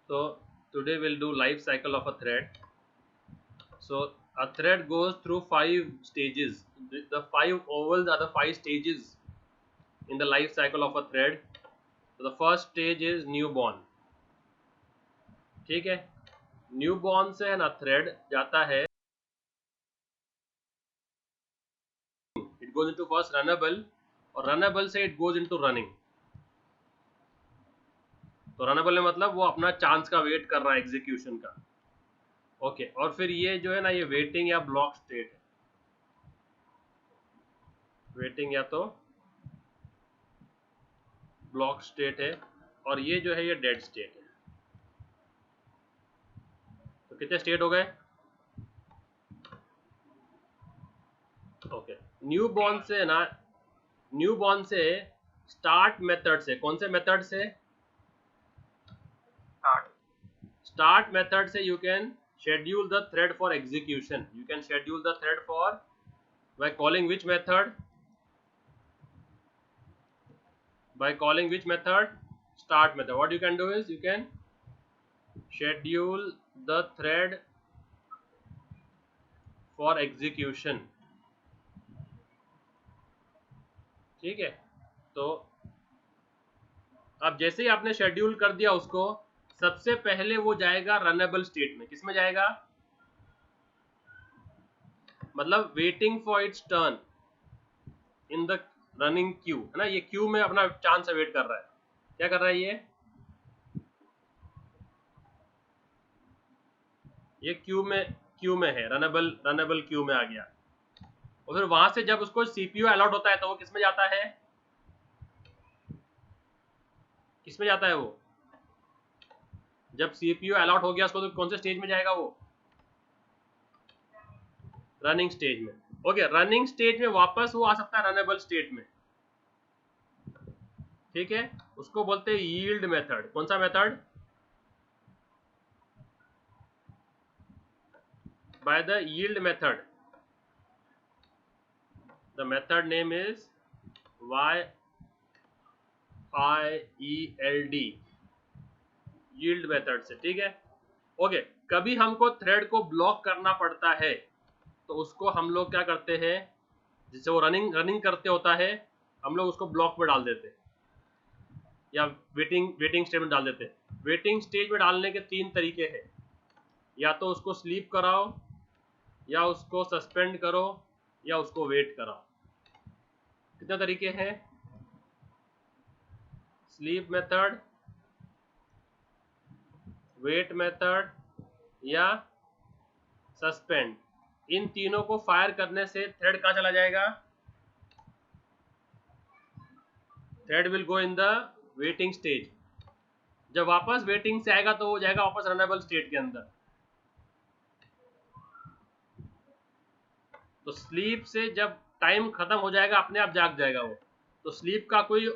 So today we'll do life cycle of a thread. So a thread goes through 5 stages. The 5 ovals are the 5 stages in the life cycle of a thread. So the first stage is newborn. ठीक है, newborn से ना thread जाता है, it goes into first runnable और runnable से it goes into running. तो runnable में मतलब वो अपना चांस का वेट कर रहा है एग्जीक्यूशन का. ओके, और फिर ये जो है ना, ये वेटिंग या ब्लॉक स्टेट है. वेटिंग या तो ब्लॉक स्टेट है, और ये जो है ये डेड स्टेट है. तो कितने स्टेट हो गए? ओके, न्यूबॉर्न से ना, न्यूबॉर्न से स्टार्ट मेथड से, कौन से मेथड से? स्टार्ट मेथड से you can schedule the thread for execution. You can schedule the thread for by calling which method? By calling which method? Start method. What you can do is you can schedule the thread for execution. ठीक है, तो अब जैसे ही आपने schedule कर दिया उसको, सबसे पहले वो जाएगा रनेबल स्टेट में. किस में जाएगा? मतलब waiting for its turn in the running queue, है ना. ये क्यू में अपना चांस अवेट कर रहा है. क्या कर रहा है ये क्यू में है, रनेबल क्यू में आ गया. और फिर वहां से जब उसको सीपीयू अलॉट होता है तो वो किस में जाता है? किस में जाता है वो? जब सीपीयू अलॉट हो गया उसको तो कौन से स्टेज में जाएगा वो? रनिंग स्टेज में. ओके, रनिंग स्टेज में वापस वो आ सकता है रनेबल स्टेट में. ठीक है, उसको बोलते हैं यील्ड मेथड. कौन सा method? By the yield method. The method name is YIELD, yield method से. ठीक है. ओके, कभी हमको थ्रेड को ब्लॉक करना पड़ता है तो उसको हम लोग क्या करते हैं, जिससे वो रनिंग करते होता है, हम लोग उसको ब्लॉक में डाल देते हैं या वेटिंग स्टेज में डाल देते हैं. वेटिंग स्टेज में डालने के 3 तरीके हैं. या तो उसको स्लीप कराओ, या उसको सस्पेंड करो, या उसको वेट कराओ. कितने तरीके हैं? स्लीप मेथड, वेट मेथड या सस्पेंड. इन तीनों को फायर करने से थ्रेड कहां चला जाएगा? Thread will go in the waiting stage. जब वापस वेटिंग से आएगा तो वो जाएगा वापस रनेबल स्टेट के अंदर. तो स्लीप से जब टाइम खत्म हो जाएगा अपने आप जाग जाएगा वो. तो स्लीप का कोई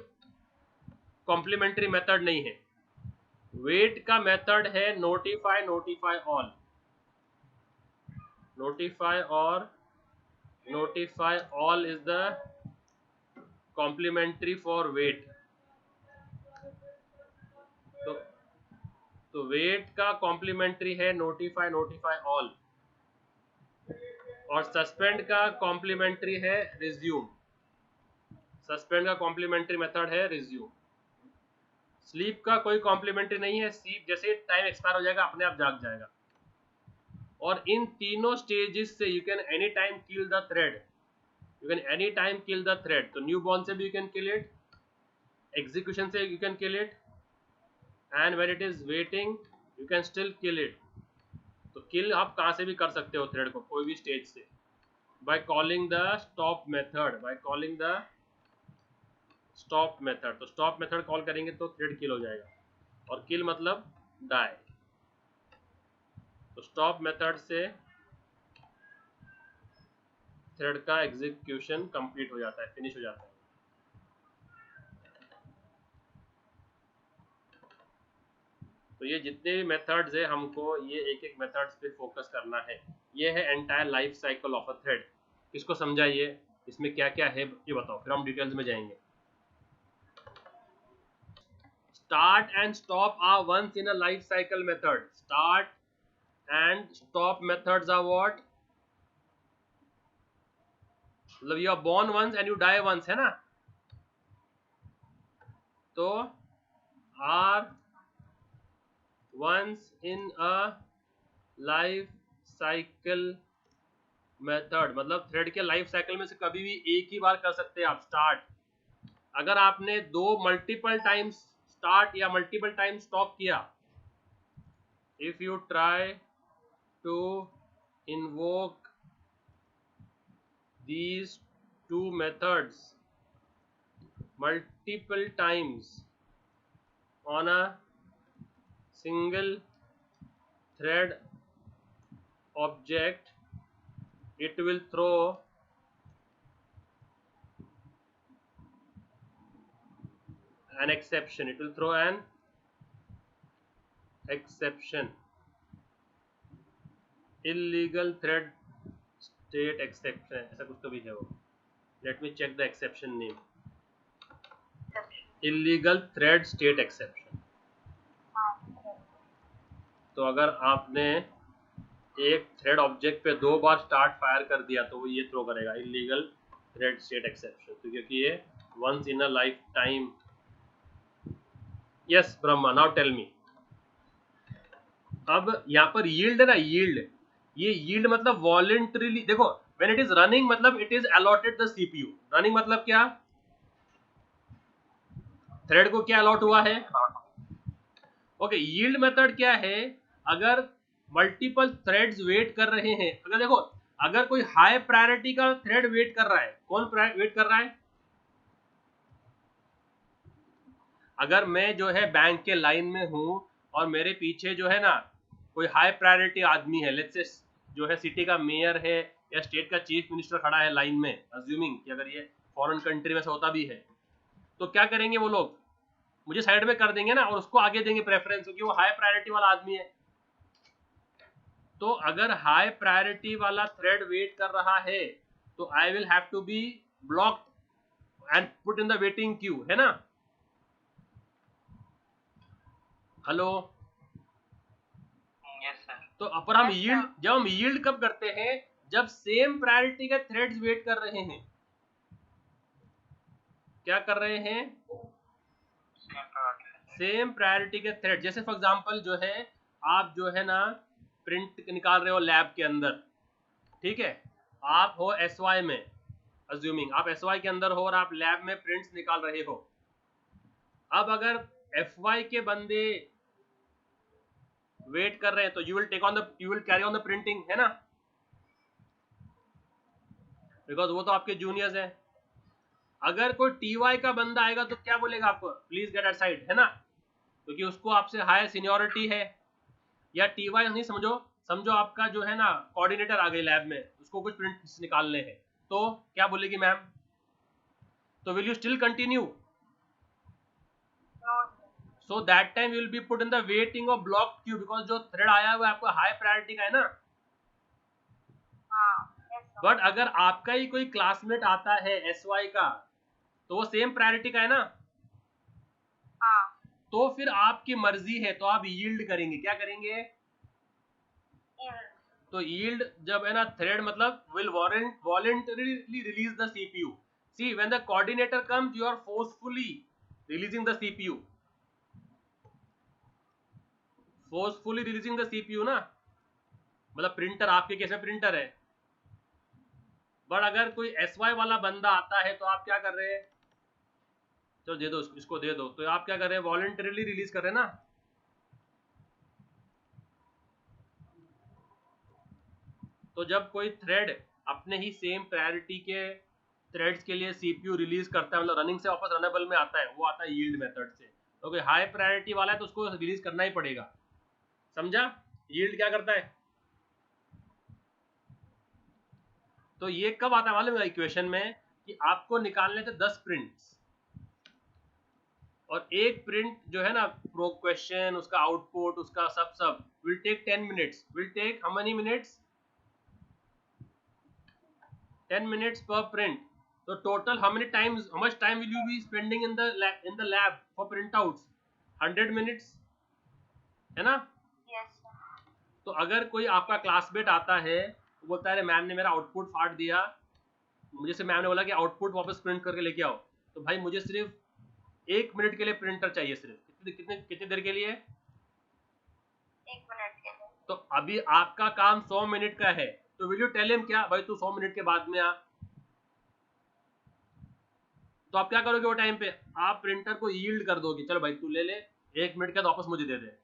कॉम्प्लीमेंट्री मेथड नहीं है. वेट का मेथड है notify all. notify all is the complementary for wait. तो वेट का कॉम्प्लीमेंट्री है नोटिफाई ऑल, और सस्पेंड का कॉम्प्लीमेंट्री है रिज्यूम. सस्पेंड का कॉम्प्लीमेंट्री मेथड है रिज्यूम. स्लीप का कोई कॉम्प्लीमेंट्री नहीं है. स्लीप जैसे टाइम एक्सपायर हो जाएगा अपने आप जाग जाएगा. और इन तीनों स्टेजेस से you can any time kill the thread. तो न्यूबॉर्न से भी you can kill it, execution से you can kill it, and when it is waiting you can still kill it. तो किल आप कहां से भी कर सकते हो थ्रेड को, कोई भी स्टेज से, by calling the stop method. तो स्टॉप मेथड कॉल करेंगे तो थ्रेड किल हो जाएगा. और किल मतलब डाई. तो स्टॉप मेथड से थ्रेड का एग्जीक्यूशन कंप्लीट हो जाता है, फिनिश हो जाता है. तो ये जितने भी मेथड्स है हमको ये एक एक मेथड्स पे फोकस करना है. ये है entire life cycle of a thread. इसको समझाइए, इसमें क्या क्या है ये बताओ, फिर हम डिटेल्स में जाएंगे. start and stop are once in a life cycle method. Start and stop methods are what? मतलब you are born once and you die once, है ना? तो are once in a life cycle method, मतलब thread के life cycle में से कभी भी एक ही बार कर सकते हैं आप स्टार्ट. अगर आपने दो मल्टीपल टाइम्स स्टार्ट या मल्टीपल टाइम स्टॉप किया, if you try to invoke these two methods multiple times on a single thread object, it will throw an exception. It will throw an exception. Illegal thread state exception, ऐसा कुछ तो भी है वो. Let me check the exception name. Illegal thread state exception. तो अगर आपने एक थ्रेड ऑब्जेक्ट पे 2 बार स्टार्ट फायर कर दिया तो वो ये थ्रो करेगा इलीगल थ्रेड स्टेट एक्सेप्शन. तो क्योंकि ये once in a lifetime. Yes Brahma, now tell me. अब यहाँ पर यील्ड है ना, यील्ड, ये यील्ड मतलब वॉलंटरीली. देखो व्हेन इट इज रनिंग मतलब it is allotted the CPU. Running मतलब क्या, थ्रेड को क्या अलॉट हुआ है. ओके, यील्ड मेथड क्या है, अगर मल्टीपल थ्रेड्स वेट कर रहे हैं. अगर देखो, अगर कोई हाई प्रायोरिटी का थ्रेड वेट कर रहा है, कौन वेट कर रहा है. अगर मैं जो है बैंक के लाइन में हूं और मेरे पीछे जो है ना कोई हाई प्रायोरिटी आदमी है, लेट्स से जो है सिटी का मेयर है या स्टेट का चीफ मिनिस्टर खड़ा है लाइन में, अज्यूमिंग कि अगर ये फॉरेन कंट्री में से होता भी है, तो क्या करेंगे वो लोग, मुझे साइड में कर देंगे ना और उसको आगे देंगे प्रेफरेंस, क्योंकि वो हाई प्रायोरिटी वाला आदमी है. तो अगर हाई प्रायोरिटी वाला थ्रेड वेट कर रहा है तो I will have to be blocked and put in the waiting queue, है ना. हेलो. Yes sir. तो पर हम यील्ड, जब हम यील्ड कब करते हैं, जब सेम प्रायोरिटी के थ्रेड्स वेट कर रहे हैं. क्या कर रहे हैं, सेम प्रायोरिटी के थ्रेड. जैसे फॉर एग्जांपल जो है आप जो है ना प्रिंट निकाल रहे हो लैब के अंदर, ठीक है, आप हो एसवाई में, अज्यूमिंग आप एसवाई के अंदर हो और आप लैब में प्रिंट्स निकाल रहे हो. अब अगर एफवाई के बंदे वेट कर रहे हैं तो you will carry on the printing, है ना, बिकॉज वो तो आपके जूनियर्स हैं. अगर कोई टीवाई का बंदा आएगा तो क्या बोलेगा आपको, प्लीज गेट असाइड, है ना, क्योंकि उसको आपसे हाई सीनियोरिटी है. या टीवाई नहीं, समझो आपका जो है ना कोऑर्डिनेटर आ गई लैब में, उसको कुछ प्रिंट्स निकालने हैं, तो क्या बोलेगी मैम, तो will you still continue. So that time you will be put in the waiting of block queue, because जो थ्रेड आया हुआ है आपको हाई प्रायोरिटी का है ना. बट अगर आपका ही कोई क्लासमेट आता है एसवाई का तो वो सेम प्रायोरिटी का है ना. तो फिर आपकी मर्जी है, तो आप यील्ड करेंगे. क्या करेंगे, तो यील्ड जब है ना थ्रेड मतलब will voluntarily release the CPU. See, when the coordinator comes you are forcefully releasing the CPU. Forcefully releasing the CPU ना, मतलब प्रिंटर, आपके केस में प्रिंटर है. बट अगर कोई एसवाई वाला बंदा आता है तो आप क्या कर रहे हैं, चलो दे दो इसको दे दो, तो आप क्या कर रहे हैं, वॉलंटरीली रिलीज कर रहे हैं ना. तो जब कोई थ्रेड अपने ही सेम प्रायोरिटी के थ्रेड्स के लिए सीपीयू रिलीज करता है, मतलब रनिंग से वापस रनेबल में आता है, वो आता है यील्ड मेथड से. तो कोई हाई प्रायोरिटी वाला है तो उसको रिलीज करना ही पड़ेगा. समझा, यील्ड क्या करता है. तो ये कब आता है मालूम है इक्वेशन में, कि आपको निकालने थे 10 प्रिंट्स और एक प्रिंट जो है ना प्रो क्वेश्चन, उसका आउटपुट, उसका सब will take 10 minutes. Will take how many minutes, 10 minutes पर प्रिंट. तो total how much time will you be spending in the lab for printouts, 100 minutes, है ना? Yes, sir. तो अगर कोई आपका क्लासमेट आता है, बोलता है मैम ने मेरा आउटपुट फाड़ दिया, मुझे से मैम ने बोला कि आउटपुट वापस प्रिंट करके लेके आओ, तो भाई मुझे सिर्फ 1 मिनट के लिए प्रिंटर चाहिए, सिर्फ कितनी देर के लिए? 1 मिनट के लिए. तो अभी आपका काम 100 मिनट का है, तो विल यू टेल हिम क्या भाई तू 100 मिनट के बाद में आ? तो आप क्या करोगे वो टाइम पे? आप प्रिंटर को यील्ड कर दोगे, चलो भाई तू ले ले, 1 मिनट का वापस मुझे दे दे।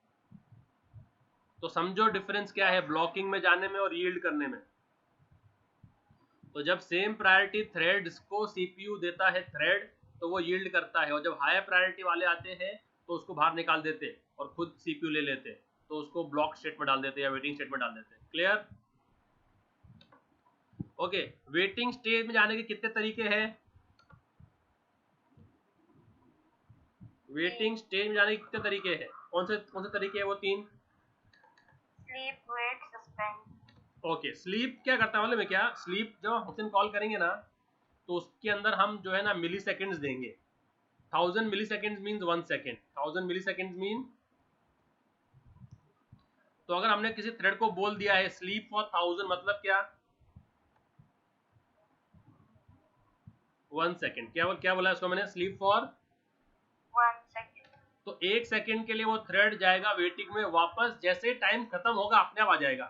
तो समझो डिफरेंस क्या है ब्लॉकिंग में जाने में और यील्ड करने में। तो जब सेम प्रायोरिटी थ्रेड को सीपीयू देता है थ्रेड, तो वो यील्ड करता है, और जब हायर प्रायोरिटी वाले आते हैं तो उसको बाहर निकाल देते और खुद सीपीयू ले लेते, तो उसको ब्लॉक स्टेट में डाल देते या वेटिंग स्टेट में डाल देते। क्लियर? ओके, वेटिंग स्टेट में जाने के कितने तरीके हैं? वेटिंग स्टेज में जाने के कितने तरीके हैं? कौन से तरीके हैं वो? 3। Sleep, wait, suspend. Okay, sleep क्या करता है मालूम है क्या? स्लीप जब हम फंक्शन कॉल करेंगे ना, तो उसके अंदर हम जो है ना मिली सेकेंड्स देंगे। 1000 मिली सेकेंड्स मीन्स 1 सेकेंड, 1000 मिली सेकेंड्स मीन, तो अगर हमने किसी थ्रेड को बोल दिया है स्लीप फॉर 1000, मतलब क्या? 1 सेकेंड। क्या बोला उसको मैंने? Sleep for 1 second. तो 1 सेकेंड के लिए वो थ्रेड जाएगा वेटिंग में, वापस जैसे टाइम खत्म होगा अपने आप आ जाएगा।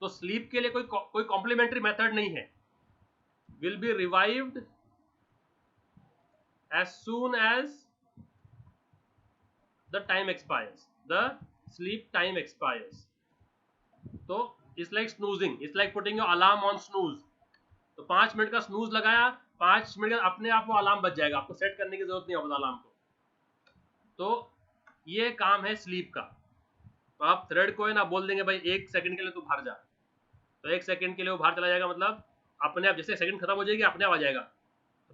तो स्लीप के लिए कोई कॉम्प्लीमेंट्री मेथड नहीं है। Will be revived as soon as the time expires, the sleep time expires. तो it's like snoozing, it's like putting your alarm on snooze. तो 5 मिनट का स्नूज लगाया, 5 मिनट का अपने आप वो अलार्म बज जाएगा, आपको सेट करने की जरूरत नहीं होगी अलार्म को। तो ये काम है स्लीप का। तो आप थ्रेड को है ना बोल देंगे भाई 1 सेकंड के लिए तू बाहर जा, तो 1 सेकंड के लिए वो बाहर चला जाएगा, मतलब अपने आप जैसे सेकंड खत्म हो जाएगी अपने आप आ जाएगा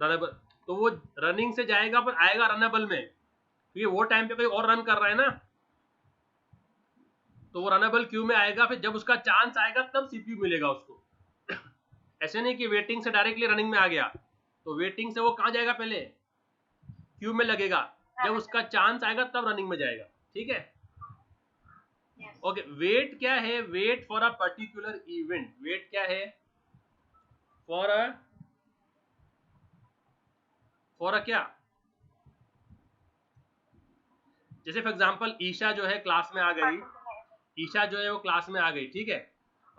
रनेबल। तो वो रनिंग से जाएगा पर आएगा रनेबल में, क्योंकि वो टाइम पे कोई और रन कर रहा है ना, तो वो रनेबल क्यू में आएगा। फिर जब उसका चांस आएगा तब सीपीयू मिलेगा उसको। ऐसे नहीं कि वेटिंग से डायरेक्टली रनिंग में आ गया, तो वेटिंग से वो कहाँ जाएगा? पहले क्यू में लगेगा, जब उसका चांस आएगा तब रनिंग में जाएगा। ठीक है? ओके, वेट क्या है? Wait for a particular event. Wait क्या है? फॉर अ क्या? जैसे फॉर एग्जांपल ईशा जो है क्लास में आ गई, ईशा जो है वो क्लास में आ गई, ठीक है?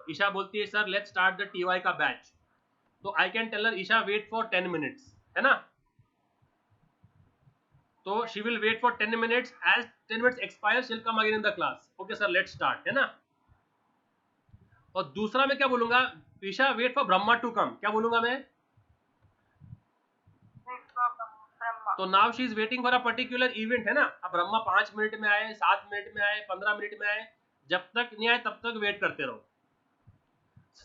ईशा बोलती है sir let's start the TY का बैच, तो I can tell her Isha wait for 10 minutes, है ना? तो she will wait for 10 minutes, as 10 minutes expire she will come again in the class, okay sir let's start, है ना? और दूसरा मैं क्या बोलूंगा? Isha wait for Brahma to come, क्या बोलूंगा मैं? तो now she is waiting for a particular event, है ना? अब ब्रह्मा 5 मिनट में आए, 7 मिनट में आए, 15 मिनट में आए, जब तक नहीं आए तब तक वेट करते रहो।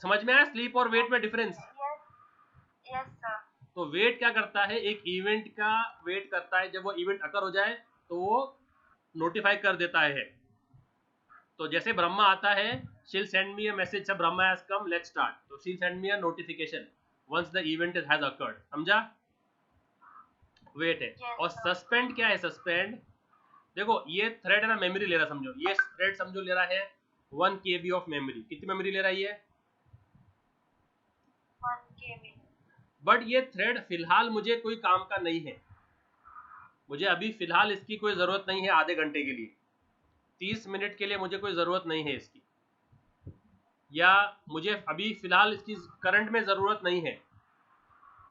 समझ में आया स्लीप और वेट में डिफरेंस? Yes, sir. तो वेट क्या करता है? एक इवेंट का वेट करता है, जब वो इवेंट अकर हो जाए तो वो नोटिफाई कर देता है। तो जैसे ब्रह्मा आता है, she'll send me a message, sir Brahma has come, let's start, तो she'll send me a notification once the event has occurred। समझा? वेट है। Yes, और sir. सस्पेंड क्या है? सस्पेंड, देखो ये थ्रेड है ना मेमोरी ले रहा, समझो ये थ्रेड समझो ले रहा है 1 KB ऑफ मेमोरी। कितनी मेमोरी ले रहा है ये? 1 KB. बट ये थ्रेड फिलहाल मुझे कोई काम का नहीं है, मुझे अभी फिलहाल इसकी कोई जरूरत नहीं है। आधे घंटे के लिए, 30 मिनट के लिए मुझे कोई जरूरत नहीं है इसकी, या मुझे अभी फिलहाल इसकी करंट में जरूरत नहीं है।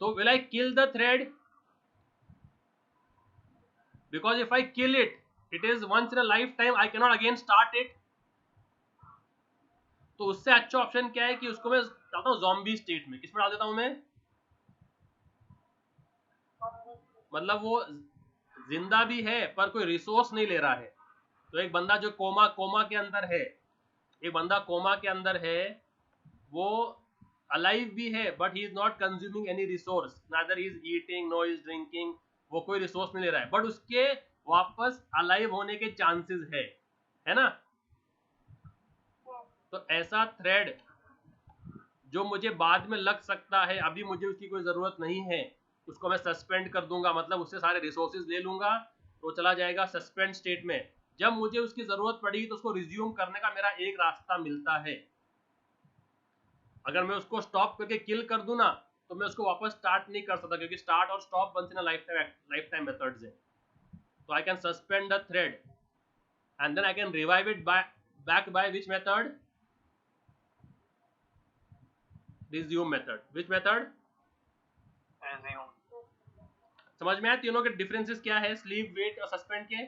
तो will I kill the thread? Because if I kill it, it is once in a lifetime, I cannot again start it. तो उससे अच्छा ऑप्शन क्या है कि उसको मैं डालता हूँ ज़ॉम्बी स्टेट में। किस में डाल देता हूँ मैं? मतलब वो जिंदा भी है पर कोई रिसोर्स नहीं ले रहा है। तो एक बंदा जो कोमा के अंदर है, एक बंदा कोमा के अंदर है, वो अलाइव भी है but he is not consuming any resource, neither he is eating no is drinking, वो कोई रिसोर्स नहीं ले रहा है, बट उसके वापस अलाइव होने के चांसेस है ना? तो ऐसा थ्रेड जो मुझे बाद में लग सकता है, अभी मुझे उसकी कोई ज़रूरत नहीं है, उसको मैं सस्पेंड कर दूंगा, मतलब उससे सारे रिसोर्सेज ले लूंगा, तो चला जाएगा सस्पेंड स्टेट में। जब मुझे उसकी जरूरत पड़ी तो उसको रिज्यूम करने का मेरा एक रास्ता मिलता है। अगर मैं उसको स्टॉप करके किल कर दूं ना तो मैं उसको वापस स्टार्ट नहीं कर सकता, क्योंकि स्टार्ट और stop once in a lifetime methods है। तो I can suspend the thread and then I can revive it back by which method? Resume method. Which method? resume. समझ में आया तीनों के डिफरेंसेस क्या है स्लीप, वेट और सस्पेंड के?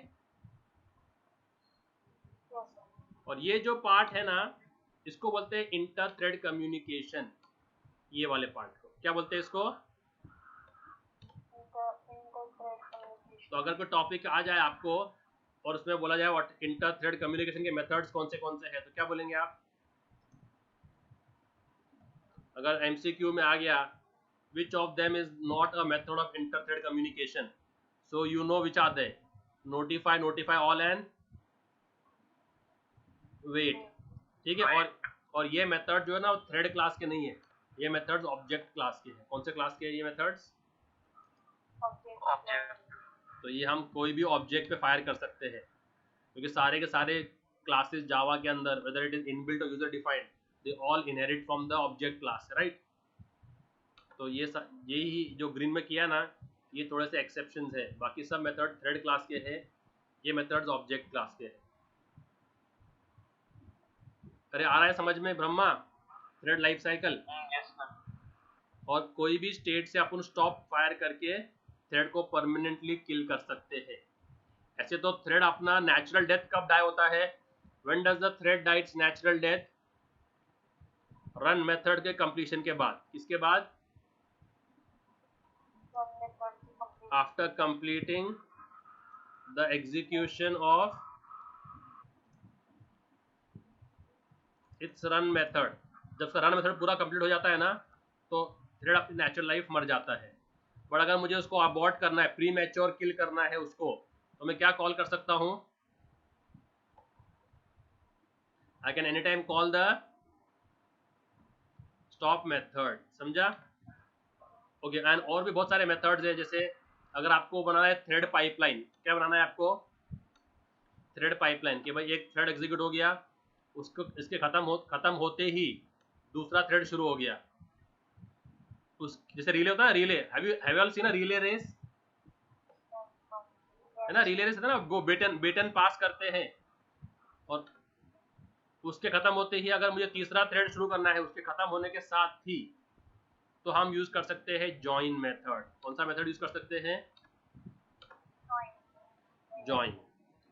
Yes, sir. और ये जो पार्ट है ना इसको बोलते हैं इंटर थ्रेड कम्युनिकेशन। ये वाले पार्ट को क्या बोलते हैं इसको? Inter-thread communication. तो अगर कोई टॉपिक आ जाए आपको और उसमें बोला जाए व्हाट इंटर थ्रेड कम्युनिकेशन के मेथड्स कौन से हैं तो क्या बोलेंगे आप? अगर एमसीक्यू में आ गया which of them is not a method of inter-thread communication, so you know which are they? notify all and wait। ठीक है, और ये मेथड जो है ना थ्रेड क्लास के नहीं है, ये मेथड्स ऑब्जेक्ट क्लास के हैं। कौन से क्लास के हैं ये मेथड्स? Object. तो ये हम कोई भी ऑब्जेक्ट पे फायर कर सकते हैं, क्योंकि सारे के सारे क्लासेस जावा के अंदर वेदर इट इज इनबिल्ट और user defined they all inherit from the object class, right. तो यही जो ग्रीन में किया ना ये थोड़े से एक्सेप्शंस है, बाकी सब मेथड थ्रेड क्लास के हैं, ये मेथड्स ऑब्जेक्ट क्लास के हैं। अरे आ रहा है समझ में Brahma thread life cycle? Yes, sir. और कोई भी स्टेट से अपन स्टॉप फायर करके थ्रेड को परमानेंटली किल कर सकते हैं। ऐसे तो थ्रेड अपना नेचुरल डेथ कब डाई होता है? When does the thread die its natural death? Run method के कंप्लीशन के बाद। किसके बाद? Run method की completion. After completing the execution of its run method. जब उसका रन मेथड पूरा कंप्लीट हो जाता है ना तो थ्रेड अपनी नेचुरल लाइफ मर जाता है। बट अगर मुझे उसको अबॉर्ट करना है, प्री मैच्योर किल करना है उसको, तो मैं क्या कॉल कर सकता हूं? I can any time call the stop method. समझा? ओके, एंड और भी बहुत सारे मेथड्स हैं, जैसे अगर आपको बनाना है थ्रेड पाइपलाइन। क्या बनाना है आपको? थ्रेड पाइपलाइन कि भाई एक थ्रेड एग्जीक्यूट हो गया, उसको इसके खत्म होते ही दूसरा थ्रेड शुरू हो गया। उस जैसे रिले होता है ना, relay, have you all seen a relay race? है ना, रिले रेस है ना, वो बेटन पास करते हैं और उसके खत्म होते ही अगर मुझे तीसरा थ्रेड शुरू करना है उसके खत्म होने के साथ ही, तो हम यूज कर सकते हैं जॉइन मेथड। कौन सा मेथड यूज कर सकते हैं? जॉइन।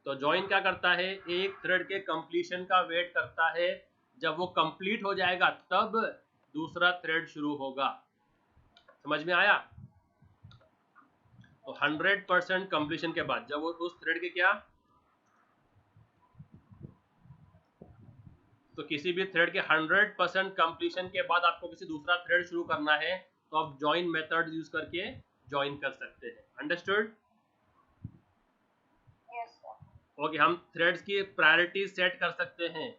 तो जॉइन क्या करता है? एक थ्रेड के कंप्लीशन का वेट करता है, जब वो कंप्लीट हो जाएगा तब दूसरा थ्रेड शुरू होगा। समझ में आया? तो 100% कंप्लीशन के बाद जब वो उस थ्रेड के क्या, तो किसी भी थ्रेड के 100% कंप्लीशन के बाद आपको किसी दूसरा थ्रेड शुरू करना है तो आप जॉइन मेथड यूज करके जॉइन कर सकते हैं। अंडरस्टूड? Yes, sir. ओके, हम थ्रेड्स की प्रायोरिटी सेट कर सकते हैं,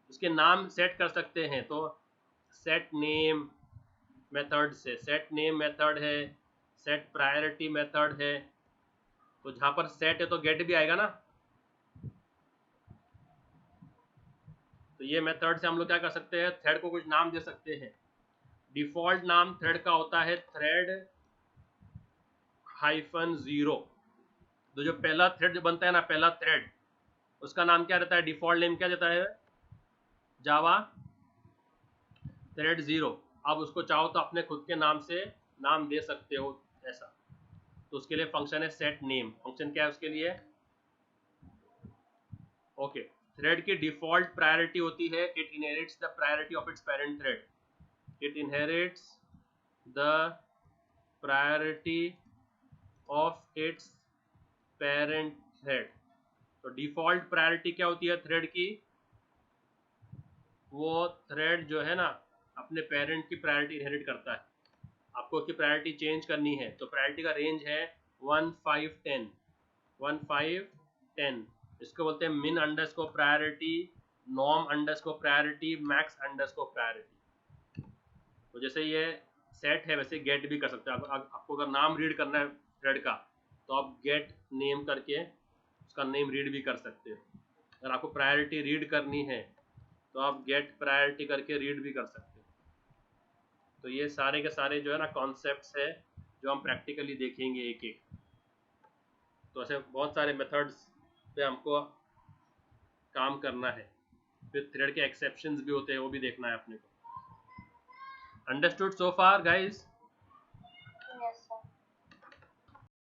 उसके नाम सेट कर सकते हैं। तो सेट नेम मेथड से सेट नेम मेथड है, सेट प्रायोरिटी मेथड है। तो जहां पर सेट है तो गेट भी आएगा ना। तो ये मेथड से हम लोग क्या कर सकते हैं? थ्रेड को कुछ नाम दे सकते हैं। डिफॉल्ट नाम थ्रेड का होता है थ्रेड -0। तो जो पहला थ्रेड जो बनता है ना, पहला थ्रेड, उसका नाम क्या रहता है? डिफॉल्ट नेम क्या देता है? जावा थ्रेड 0। अब उसको चाहो तो अपने खुद के नाम से नाम दे सकते हो ऐसा। तो उसके लिए फंक्शन है सेट नेम। फंक्शन क्या है उसके लिए? ओके, थ्रेड की डिफॉल्ट प्रायोरिटी होती है it inherits the priority of its parent thread. It inherits the priority of its parent thread. तो डिफॉल्ट प्रायोरिटी क्या होती है थ्रेड की? वो थ्रेड जो है ना अपने पेरेंट की प्रायोरिटी इनहेरिट करता है। आपको उसकी प्रायोरिटी चेंज करनी है तो प्रायोरिटी का रेंज है 1 5 10। 1 5 10 इसको बोलते हैं मिन underscore priority, norm underscore priority, max underscore priority. तो जैसे ये सेट है वैसे गेट भी कर सकते हैं। आपको अगर नाम रीड करना है थ्रेड का तो आप गेट नेम करके उसका नेम रीड भी कर सकते हो। अगर आपको प्रायोरिटी रीड करनी है तो आप गेट प्रायोरिटी करके रीड भी कर सकते हो। तो ये सारे के सारे जो है ना कॉन्सेप्ट्स है जो हम प्रैक्टिकली देखेंगे एक एक। तो ऐसे बहुत सारे मेथड्स पे हमको काम करना है। फिर थ्रेड के एक्सेप्शंस भी होते हैं, वो भी देखना है अपने को। अंडरस्टूड सो फार गाइस?